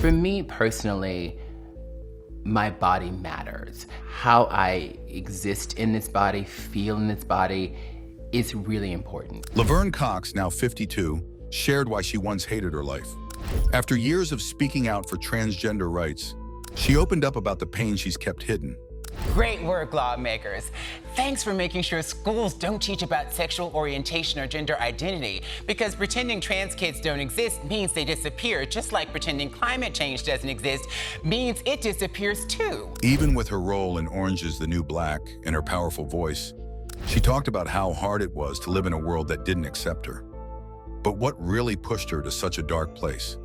For me personally, my body matters. How I exist in this body, feel in this body, is really important. Laverne Cox, now 52, shared why she once hated her life. After years of speaking out for transgender rights, she opened up about the pain she's kept hidden. Great work, lawmakers. Thanks for making sure schools don't teach about sexual orientation or gender identity, because pretending trans kids don't exist means they disappear, just like pretending climate change doesn't exist means it disappears too. Even with her role in Orange is the New Black and her powerful voice, she talked about how hard it was to live in a world that didn't accept her. But what really pushed her to such a dark place?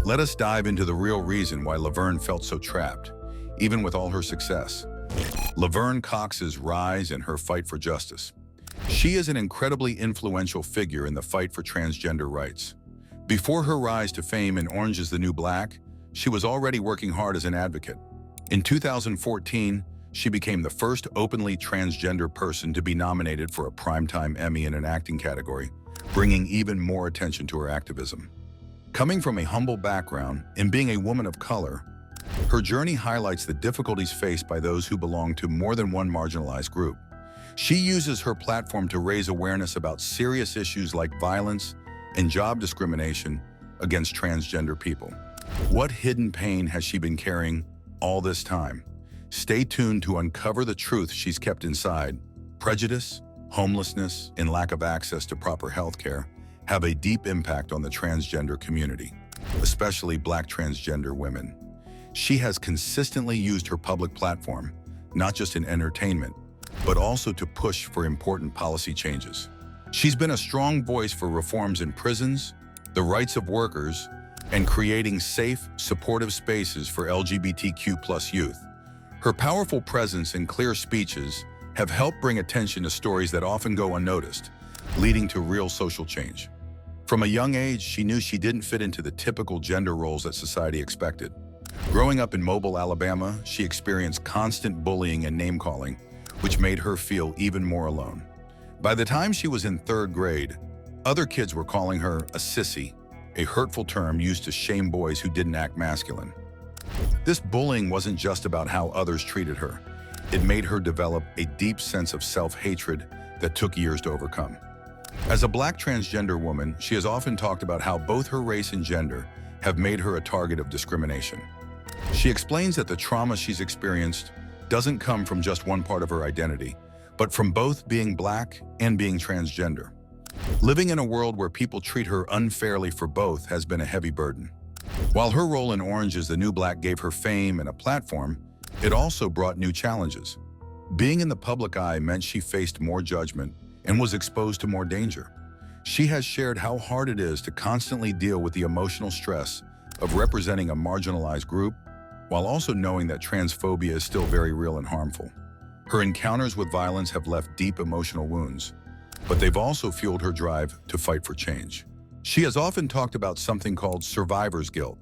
Let us dive into the real reason why Laverne felt so trapped, even with all her success. Laverne Cox's rise and her fight for justice. She is an incredibly influential figure in the fight for transgender rights. Before her rise to fame in Orange is the New Black, she was already working hard as an advocate. In 2014, she became the first openly transgender person to be nominated for a Primetime Emmy in an acting category, bringing even more attention to her activism. Coming from a humble background and being a woman of color, her journey highlights the difficulties faced by those who belong to more than one marginalized group. She uses her platform to raise awareness about serious issues like violence and job discrimination against transgender people. What hidden pain has she been carrying all this time? Stay tuned to uncover the truth she's kept inside. Prejudice, homelessness, and lack of access to proper health care have a deep impact on the transgender community, especially Black transgender women. She has consistently used her public platform, not just in entertainment, but also to push for important policy changes. She's been a strong voice for reforms in prisons, the rights of workers, and creating safe, supportive spaces for LGBTQ+ youth. Her powerful presence and clear speeches have helped bring attention to stories that often go unnoticed, leading to real social change. From a young age, she knew she didn't fit into the typical gender roles that society expected. Growing up in Mobile, Alabama, she experienced constant bullying and name-calling, which made her feel even more alone. By the time she was in 3rd grade, other kids were calling her a sissy, a hurtful term used to shame boys who didn't act masculine. This bullying wasn't just about how others treated her. It made her develop a deep sense of self-hatred that took years to overcome. As a Black transgender woman, she has often talked about how both her race and gender have made her a target of discrimination. She explains that the trauma she's experienced doesn't come from just one part of her identity, but from both being Black and being transgender. Living in a world where people treat her unfairly for both has been a heavy burden. While her role in Orange is the New Black gave her fame and a platform, it also brought new challenges. Being in the public eye meant she faced more judgment and was exposed to more danger. She has shared how hard it is to constantly deal with the emotional stress of representing a marginalized group, while also knowing that transphobia is still very real and harmful. Her encounters with violence have left deep emotional wounds, but they've also fueled her drive to fight for change. She has often talked about something called survivor's guilt.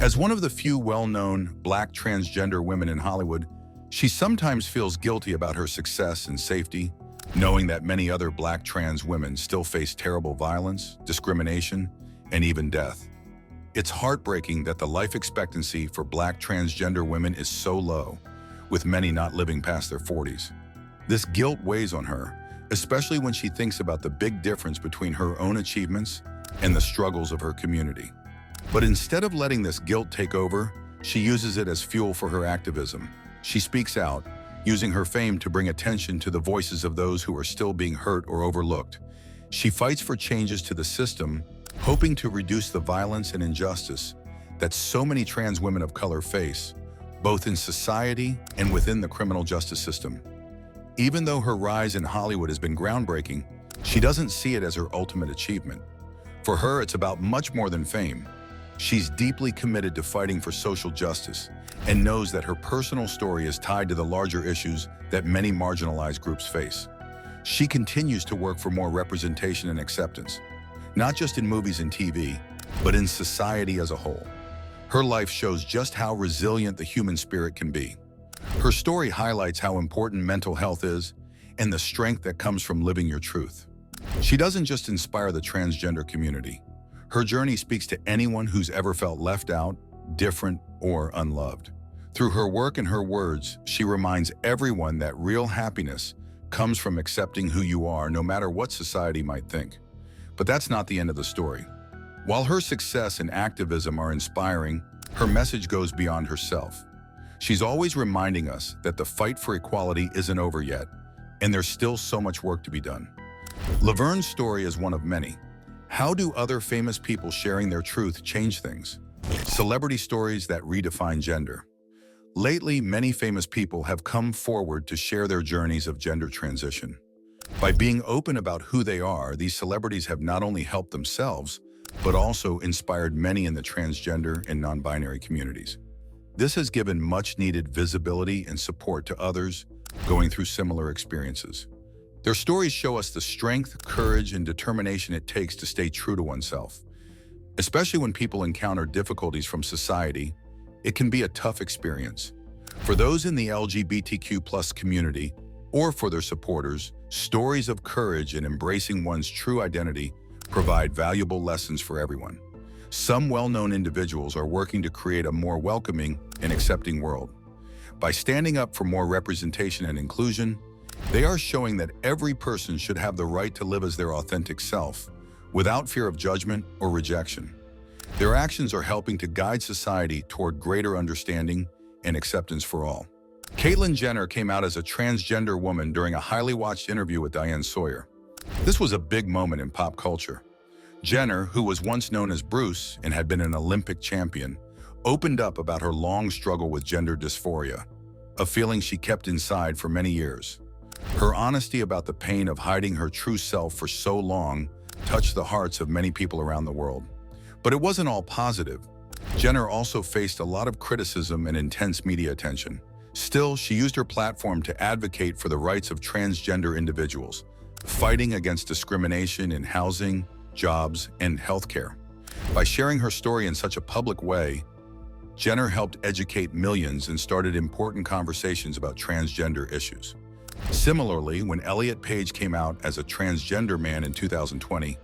As one of the few well-known Black transgender women in Hollywood, she sometimes feels guilty about her success and safety, knowing that many other Black trans women still face terrible violence, discrimination, and even death. It's heartbreaking that the life expectancy for Black transgender women is so low, with many not living past their 40s. This guilt weighs on her, especially when she thinks about the big difference between her own achievements and the struggles of her community. But instead of letting this guilt take over, she uses it as fuel for her activism. She speaks out, using her fame to bring attention to the voices of those who are still being hurt or overlooked. She fights for changes to the system, hoping to reduce the violence and injustice that so many trans women of color face, both in society and within the criminal justice system. Even though her rise in Hollywood has been groundbreaking, she doesn't see it as her ultimate achievement. For her, it's about much more than fame. She's deeply committed to fighting for social justice and knows that her personal story is tied to the larger issues that many marginalized groups face. She continues to work for more representation and acceptance, not just in movies and TV, but in society as a whole. Her life shows just how resilient the human spirit can be. Her story highlights how important mental health is and the strength that comes from living your truth. She doesn't just inspire the transgender community. Her journey speaks to anyone who's ever felt left out, different, or unloved. Through her work and her words, she reminds everyone that real happiness comes from accepting who you are, no matter what society might think. But that's not the end of the story. While her success and activism are inspiring, her message goes beyond herself. She's always reminding us that the fight for equality isn't over yet, and there's still so much work to be done. Laverne's story is one of many. How do other famous people sharing their truth change things? Celebrity stories that redefine gender. Lately, many famous people have come forward to share their journeys of gender transition. By being open about who they are, these celebrities have not only helped themselves, but also inspired many in the transgender and non-binary communities. This has given much-needed visibility and support to others going through similar experiences. Their stories show us the strength, courage, and determination it takes to stay true to oneself. Especially when people encounter difficulties from society, it can be a tough experience. For those in the LGBTQ+ community, or for their supporters, stories of courage and embracing one's true identity provide valuable lessons for everyone. Some well-known individuals are working to create a more welcoming and accepting world. By standing up for more representation and inclusion, they are showing that every person should have the right to live as their authentic self, without fear of judgment or rejection. Their actions are helping to guide society toward greater understanding and acceptance for all. Caitlyn Jenner came out as a transgender woman during a highly watched interview with Diane Sawyer. This was a big moment in pop culture. Jenner, who was once known as Bruce and had been an Olympic champion, opened up about her long struggle with gender dysphoria, a feeling she kept inside for many years. Her honesty about the pain of hiding her true self for so long touched the hearts of many people around the world. But it wasn't all positive. Jenner also faced a lot of criticism and intense media attention. Still, she used her platform to advocate for the rights of transgender individuals, fighting against discrimination in housing, jobs, and healthcare. By sharing her story in such a public way, Jenner helped educate millions and started important conversations about transgender issues. Similarly, when Elliot Page came out as a transgender man in 2020,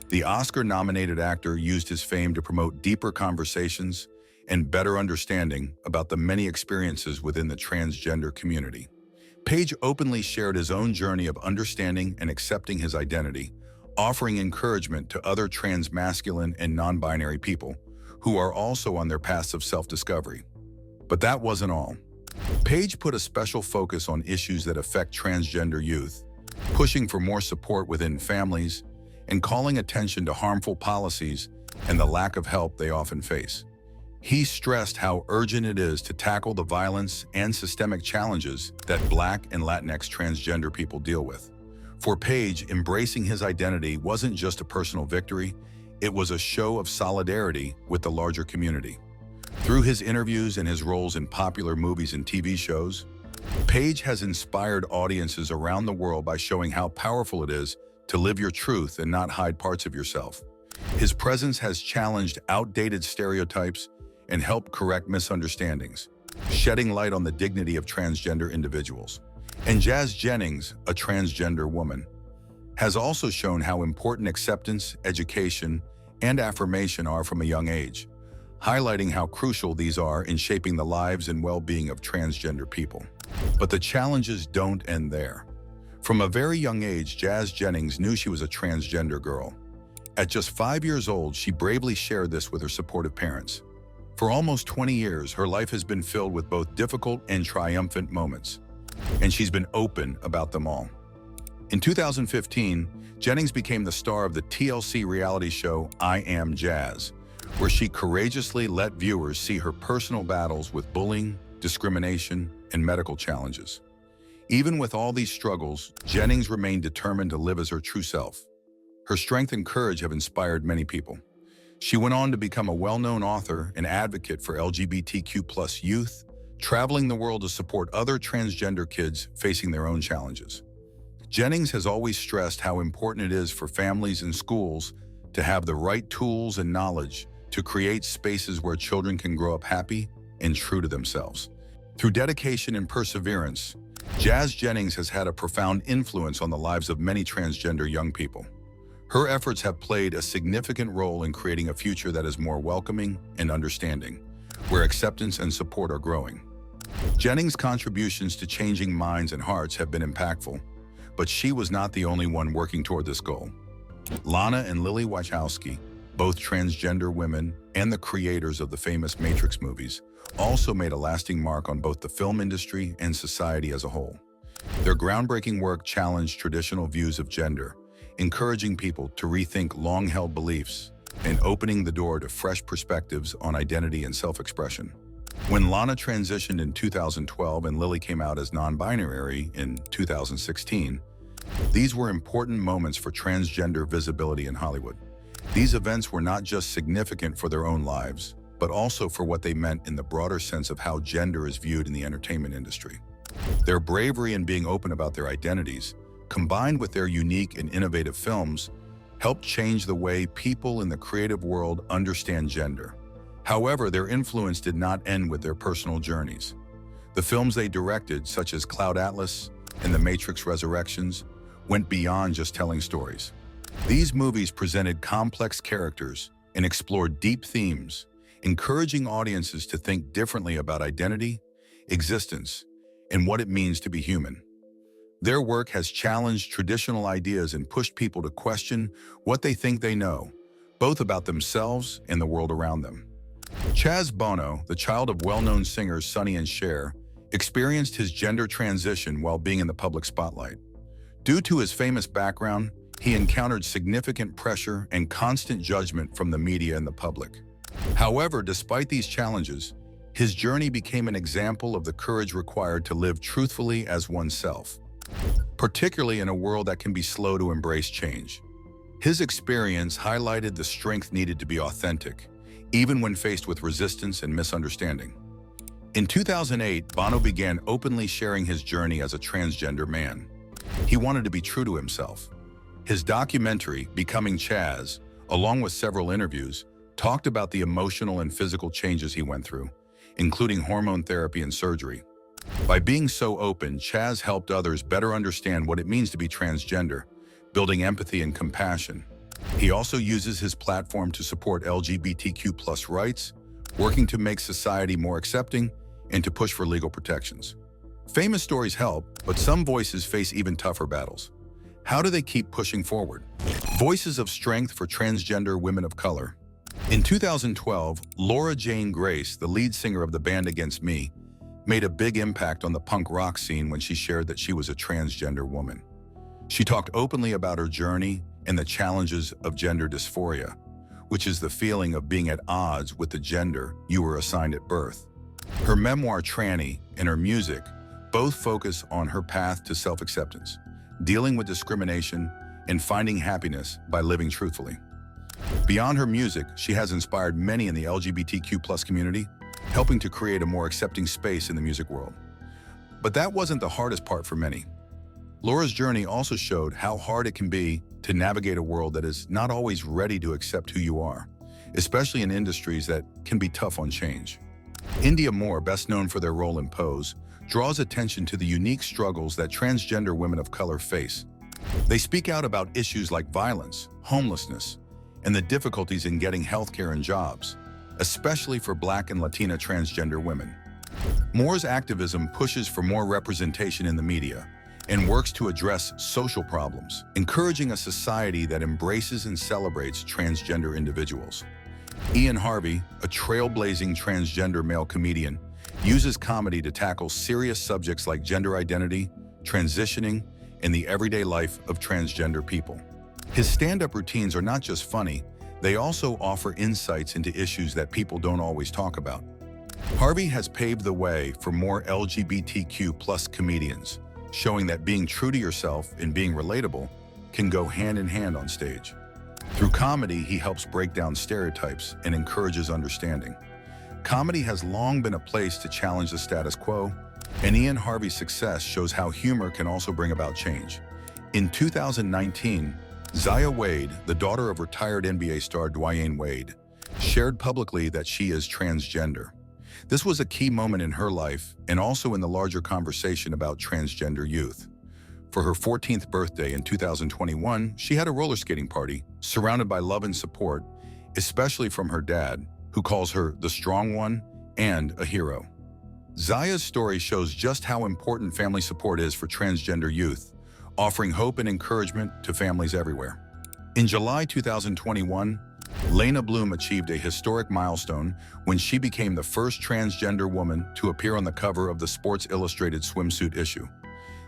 the Oscar-nominated actor used his fame to promote deeper conversations and better understanding about the many experiences within the transgender community. Page openly shared his own journey of understanding and accepting his identity, offering encouragement to other trans-masculine and non-binary people who are also on their paths of self-discovery. But that wasn't all. Page put a special focus on issues that affect transgender youth, pushing for more support within families and calling attention to harmful policies and the lack of help they often face. He stressed how urgent it is to tackle the violence and systemic challenges that Black and Latinx transgender people deal with. For Page, embracing his identity wasn't just a personal victory, it was a show of solidarity with the larger community. Through his interviews and his roles in popular movies and TV shows, Page has inspired audiences around the world by showing how powerful it is to live your truth and not hide parts of yourself. His presence has challenged outdated stereotypes and helped correct misunderstandings, shedding light on the dignity of transgender individuals. And Jazz Jennings, a transgender woman, has also shown how important acceptance, education, and affirmation are from a young age, highlighting how crucial these are in shaping the lives and well-being of transgender people. But the challenges don't end there. From a very young age, Jazz Jennings knew she was a transgender girl. At just 5 years old, she bravely shared this with her supportive parents. For almost 20 years, her life has been filled with both difficult and triumphant moments, and she's been open about them all. In 2015, Jennings became the star of the TLC reality show I Am Jazz, where she courageously let viewers see her personal battles with bullying, discrimination, and medical challenges. Even with all these struggles, Jennings remained determined to live as her true self. Her strength and courage have inspired many people. She went on to become a well-known author and advocate for LGBTQ+ youth, traveling the world to support other transgender kids facing their own challenges. Jennings has always stressed how important it is for families and schools to have the right tools and knowledge to create spaces where children can grow up happy and true to themselves. Through dedication and perseverance, Jazz Jennings has had a profound influence on the lives of many transgender young people. Her efforts have played a significant role in creating a future that is more welcoming and understanding. where acceptance and support are growing. Jennings' contributions to changing minds and hearts have been impactful, but she was not the only one working toward this goal. Lana and Lily Wachowski, both transgender women and the creators of the famous Matrix movies, also made a lasting mark on both the film industry and society as a whole. Their groundbreaking work challenged traditional views of gender, encouraging people to rethink long-held beliefs and opening the door to fresh perspectives on identity and self-expression. When Lana transitioned in 2012 and Lily came out as non-binary in 2016, these were important moments for transgender visibility in Hollywood. These events were not just significant for their own lives, but also for what they meant in the broader sense of how gender is viewed in the entertainment industry. Their bravery in being open about their identities, combined with their unique and innovative films, helped change the way people in the creative world understand gender. However, their influence did not end with their personal journeys. The films they directed, such as Cloud Atlas and The Matrix Resurrections, went beyond just telling stories. These movies presented complex characters and explored deep themes, encouraging audiences to think differently about identity, existence, and what it means to be human. Their work has challenged traditional ideas and pushed people to question what they think they know, both about themselves and the world around them. Chaz Bono, the child of well-known singers Sonny and Cher, experienced his gender transition while being in the public spotlight. Due to his famous background, he encountered significant pressure and constant judgment from the media and the public. However, despite these challenges, his journey became an example of the courage required to live truthfully as oneself, particularly in a world that can be slow to embrace change. His experience highlighted the strength needed to be authentic, even when faced with resistance and misunderstanding. In 2008, Bono began openly sharing his journey as a transgender man. He wanted to be true to himself. His documentary, Becoming Chaz, along with several interviews, talked about the emotional and physical changes he went through, including hormone therapy and surgery. By being so open, Chaz helped others better understand what it means to be transgender, building empathy and compassion. He also uses his platform to support LGBTQ+ rights, working to make society more accepting and to push for legal protections. Famous stories help, but some voices face even tougher battles. How do they keep pushing forward? Voices of strength for transgender women of color. In 2012, Laura Jane Grace, the lead singer of the band Against Me, made a big impact on the punk rock scene when she shared that she was a transgender woman. She talked openly about her journey and the challenges of gender dysphoria, which is the feeling of being at odds with the gender you were assigned at birth. Her memoir, Tranny, and her music both focus on her path to self-acceptance, dealing with discrimination, and finding happiness by living truthfully. Beyond her music, she has inspired many in the LGBTQ+ community, helping to create a more accepting space in the music world. But that wasn't the hardest part for many. Laura's journey also showed how hard it can be to navigate a world that is not always ready to accept who you are, especially in industries that can be tough on change. India Moore, best known for their role in Pose, draws attention to the unique struggles that transgender women of color face. They speak out about issues like violence, homelessness, and the difficulties in getting healthcare and jobs, especially for Black and Latina transgender women. Moore's activism pushes for more representation in the media and works to address social problems, encouraging a society that embraces and celebrates transgender individuals. Ian Harvey, a trailblazing transgender male comedian, uses comedy to tackle serious subjects like gender identity, transitioning, and the everyday life of transgender people. His stand-up routines are not just funny, they also offer insights into issues that people don't always talk about. Harvey has paved the way for more LGBTQ+ comedians, showing that being true to yourself and being relatable can go hand in hand on stage. Through comedy, he helps break down stereotypes and encourages understanding. Comedy has long been a place to challenge the status quo, and Ian Harvey's success shows how humor can also bring about change. In 2019, Zaya Wade, the daughter of retired NBA star Dwyane Wade, shared publicly that she is transgender. This was a key moment in her life and also in the larger conversation about transgender youth. For her 14th birthday in 2021, she had a roller skating party surrounded by love and support, especially from her dad, who calls her the strong one and a hero. Zaya's story shows just how important family support is for transgender youth, offering hope and encouragement to families everywhere. In July 2021, Lena Bloom achieved a historic milestone when she became the first transgender woman to appear on the cover of the Sports Illustrated swimsuit issue.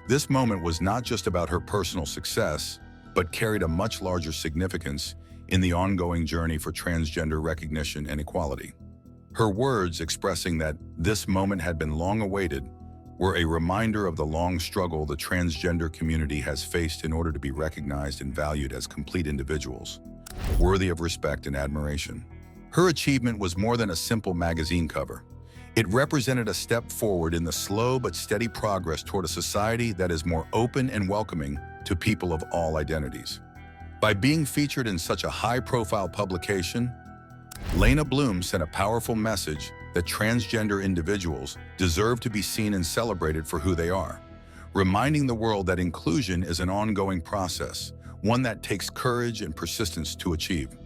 This moment was not just about her personal success, but carried a much larger significance in the ongoing journey for transgender recognition and equality. Her words expressing that this moment had been long awaited were a reminder of the long struggle the transgender community has faced in order to be recognized and valued as complete individuals, worthy of respect and admiration. Her achievement was more than a simple magazine cover. It represented a step forward in the slow but steady progress toward a society that is more open and welcoming to people of all identities. By being featured in such a high-profile publication, Lena Bloom sent a powerful message that transgender individuals deserve to be seen and celebrated for who they are, reminding the world that inclusion is an ongoing process, one that takes courage and persistence to achieve.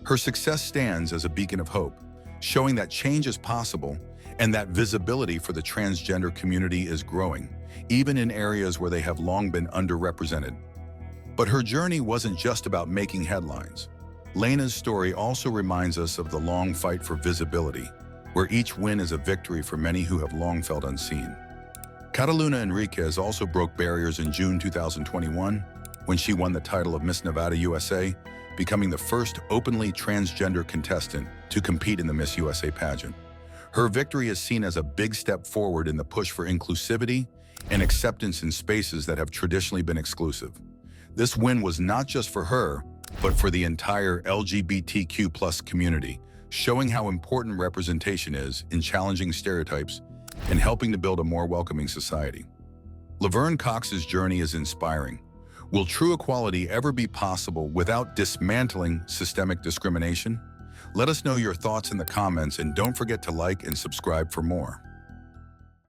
Her success stands as a beacon of hope, showing that change is possible and that visibility for the transgender community is growing, even in areas where they have long been underrepresented. But her journey wasn't just about making headlines. Lena's story also reminds us of the long fight for visibility, where each win is a victory for many who have long felt unseen. Catalina Enriquez also broke barriers in June 2021 when she won the title of Miss Nevada USA, becoming the first openly transgender contestant to compete in the Miss USA pageant. Her victory is seen as a big step forward in the push for inclusivity and acceptance in spaces that have traditionally been exclusive. This win was not just for her, but for the entire LGBTQ+ community, showing how important representation is in challenging stereotypes and helping to build a more welcoming society. Laverne Cox's journey is inspiring. Will true equality ever be possible without dismantling systemic discrimination? Let us know your thoughts in the comments and don't forget to like and subscribe for more.